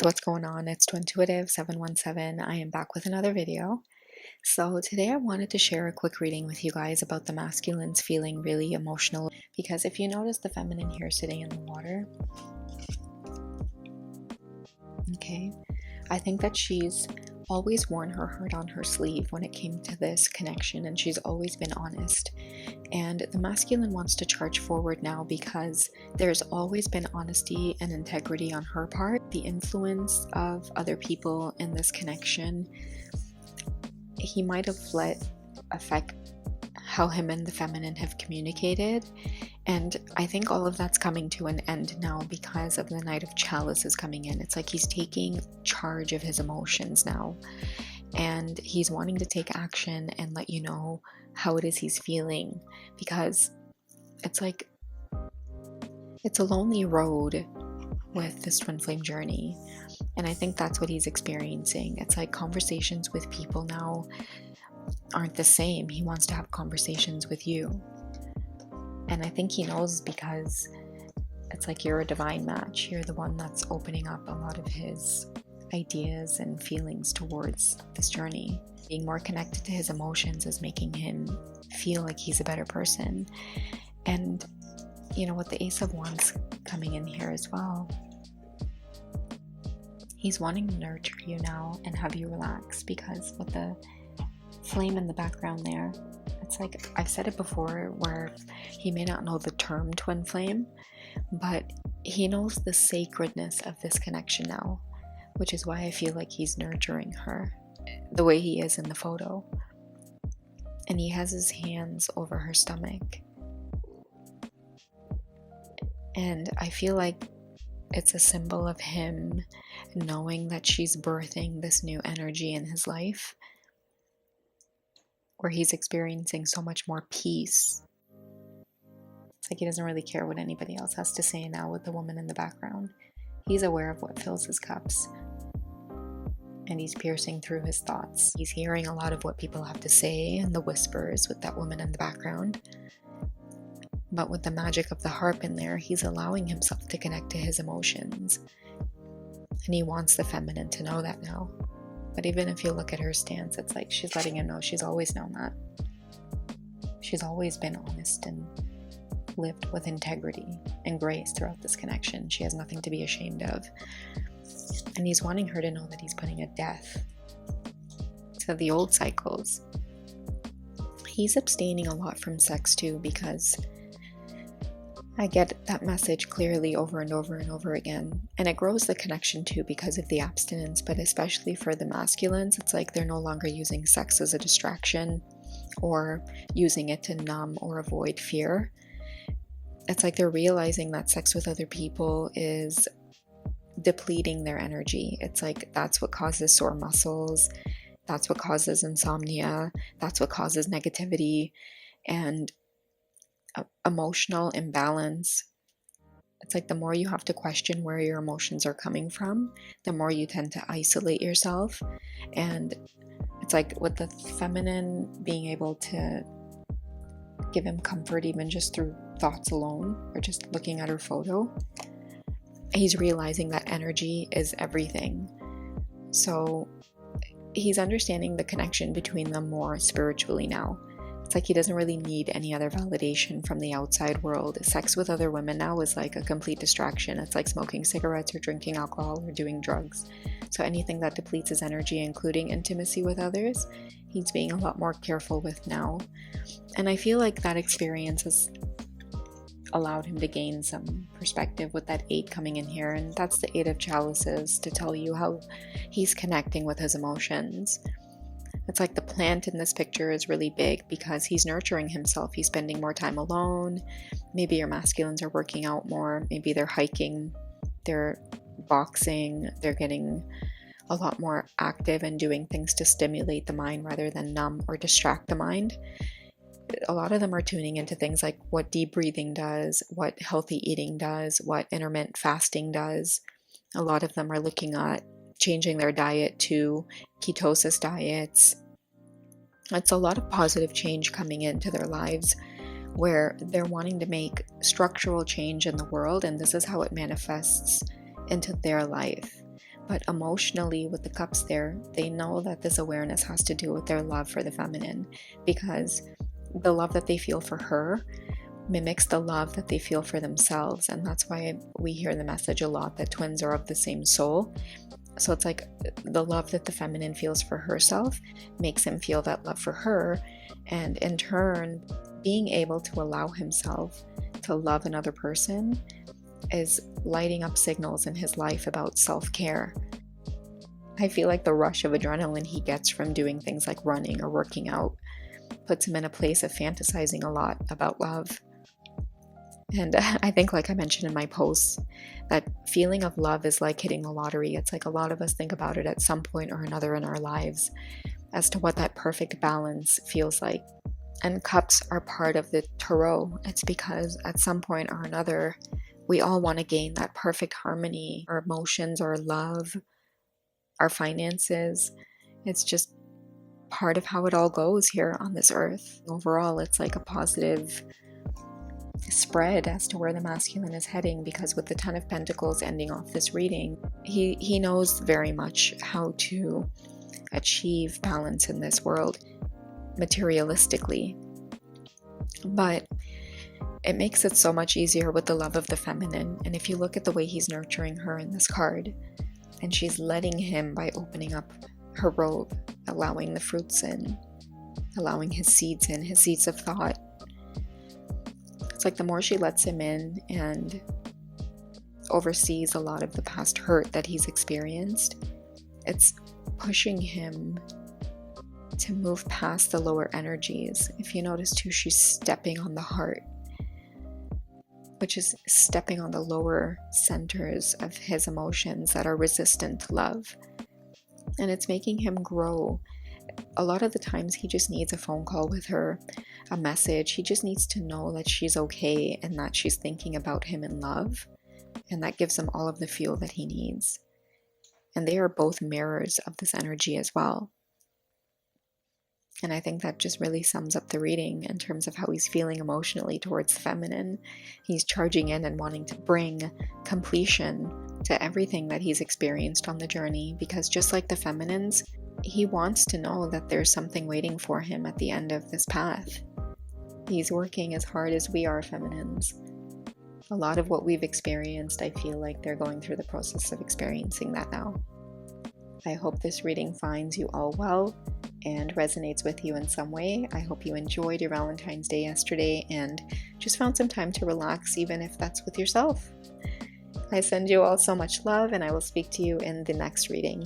guys, what's going on? It's Twintuitive717. I am back with another video. So today I wanted to share a quick reading with you guys about the masculines feeling really emotional, because if you notice the feminine here sitting in the water, okay, I think that she's always worn her heart on her sleeve when it came to this connection, and she's always been honest. And the masculine wants to charge forward now because there's always been honesty and integrity on her part. The influence of other people in this connection, he might have let affect how him and the feminine have communicated. And I think all of that's coming to an end now because of the Knight of Chalices coming in. It's like he's taking charge of his emotions now. And he's wanting to take action and let you know how it is he's feeling. Because it's like, it's a lonely road with this twin flame journey. And I think that's what he's experiencing. It's like conversations with people now aren't the same. He wants to have conversations with you. And I think he knows because it's like you're a divine match. You're the one that's opening up a lot of his ideas and feelings towards this journey. Being more connected to his emotions is making him feel like he's a better person. And you know, with the Ace of Wands coming in here as well, he's wanting to nurture you now and have you relax, because with the flame in the background there, it's like I've said it before, where he may not know the term twin flame, but he knows the sacredness of this connection now, which is why I feel like he's nurturing her the way he is in the photo. And he has his hands over her stomach. And I feel like it's a symbol of him knowing that she's birthing this new energy in his life, where he's experiencing so much more peace. It's like he doesn't really care what anybody else has to say now with the woman in the background. He's aware of what fills his cups, and he's piercing through his thoughts. He's hearing a lot of what people have to say and the whispers with that woman in the background. But with the magic of the harp in there, he's allowing himself to connect to his emotions. And he wants the feminine to know that now. But even if you look at her stance, it's like she's letting him know she's always known that. She's always been honest and lived with integrity and grace throughout this connection. She has nothing to be ashamed of. And he's wanting her to know that he's putting a death to the old cycles. He's abstaining a lot from sex too, because I get that message clearly over and over and over again. And it grows the connection too because of the abstinence, but especially for the masculines, it's like they're no longer using sex as a distraction or using it to numb or avoid fear. It's like they're realizing that sex with other people is depleting their energy. It's like that's what causes sore muscles, that's what causes insomnia, that's what causes negativity and emotional imbalance. It's like the more you have to question where your emotions are coming from, the more you tend to isolate yourself. And it's like with the feminine being able to give him comfort even just through thoughts alone or just looking at her photo, he's realizing that energy is everything. So he's understanding the connection between them more spiritually now. It's like he doesn't really need any other validation from the outside world. Sex with other women now is like a complete distraction. It's like smoking cigarettes or drinking alcohol or doing drugs. So anything that depletes his energy, including intimacy with others, he's being a lot more careful with now. And I feel like that experience has allowed him to gain some perspective with that 8 coming in here. And that's the 8 of Chalices, to tell you how he's connecting with his emotions. It's like the plant in this picture is really big because he's nurturing himself. He's spending more time alone. Maybe your masculines are working out more. Maybe they're hiking, they're boxing, they're getting a lot more active and doing things to stimulate the mind rather than numb or distract the mind. A lot of them are tuning into things like what deep breathing does, what healthy eating does, what intermittent fasting does. A lot of them are looking at changing their diet to ketosis diets. It's a lot of positive change coming into their lives where they're wanting to make structural change in the world, and this is how it manifests into their life. But emotionally, with the cups there, they know that this awareness has to do with their love for the feminine, because the love that they feel for her mimics the love that they feel for themselves. And that's why we hear the message a lot that twins are of the same soul. So it's like the love that the feminine feels for herself makes him feel that love for her. And in turn, being able to allow himself to love another person is lighting up signals in his life about self-care. I feel like the rush of adrenaline he gets from doing things like running or working out puts him in a place of fantasizing a lot about love. And I think, like I mentioned in my posts, that feeling of love is like hitting the lottery. It's like a lot of us think about it at some point or another in our lives as to what that perfect balance feels like. And cups are part of the tarot. It's because at some point or another, we all want to gain that perfect harmony, our emotions, our love, our finances. It's just part of how it all goes here on this earth. Overall, it's like a positive spread as to where the masculine is heading, because with the Ten of Pentacles ending off this reading, he knows very much how to achieve balance in this world materialistically. But it makes it so much easier with the love of the feminine. And if you look at the way he's nurturing her in this card, and she's letting him by opening up her robe, allowing the fruits in, allowing his seeds in, his seeds of thought. It's like the more she lets him in and oversees a lot of the past hurt that he's experienced, it's pushing him to move past the lower energies. If you notice too, she's stepping on the heart, which is stepping on the lower centers of his emotions that are resistant to love. And it's making him grow. A lot of the times he just needs a phone call with her, a message. He just needs to know that she's okay and that she's thinking about him in love. And that gives him all of the fuel that he needs. And they are both mirrors of this energy as well. And I think that just really sums up the reading in terms of how he's feeling emotionally towards the feminine. He's charging in and wanting to bring completion to everything that he's experienced on the journey, because just like the feminines, he wants to know that there's something waiting for him at the end of this path. He's working as hard as we are, feminines. A lot of what we've experienced, I feel like they're going through the process of experiencing that now. I hope this reading finds you all well and resonates with you in some way. I hope you enjoyed your Valentine's Day yesterday and just found some time to relax, even if that's with yourself. I send you all so much love, and I will speak to you in the next reading.